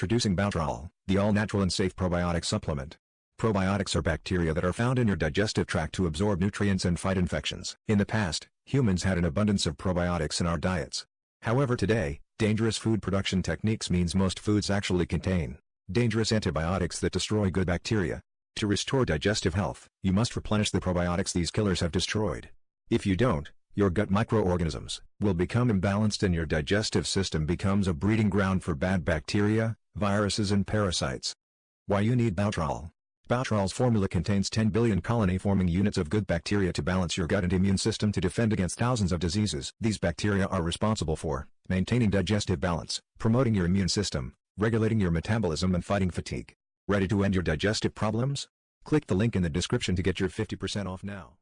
Introducing Bowtrol, the all-natural and safe probiotic supplement. Probiotics are bacteria that are found in your digestive tract to absorb nutrients and fight infections. In the past, humans had an abundance of probiotics in our diets. However, today, dangerous food production techniques means most foods actually contain dangerous antibiotics that destroy good bacteria. To restore digestive health, you must replenish the probiotics these killers have destroyed. If you don't, your gut microorganisms will become imbalanced and your digestive system becomes a breeding ground for bad bacteria, viruses and parasites. Why you need Bowtrol. Bowtrol's formula contains 10 billion colony-forming units of good bacteria to balance your gut and immune system to defend against thousands of diseases. These bacteria are responsible for maintaining digestive balance, promoting your immune system, regulating your metabolism and fighting fatigue. Ready to end your digestive problems? Click the link in the description to get your 50% off now.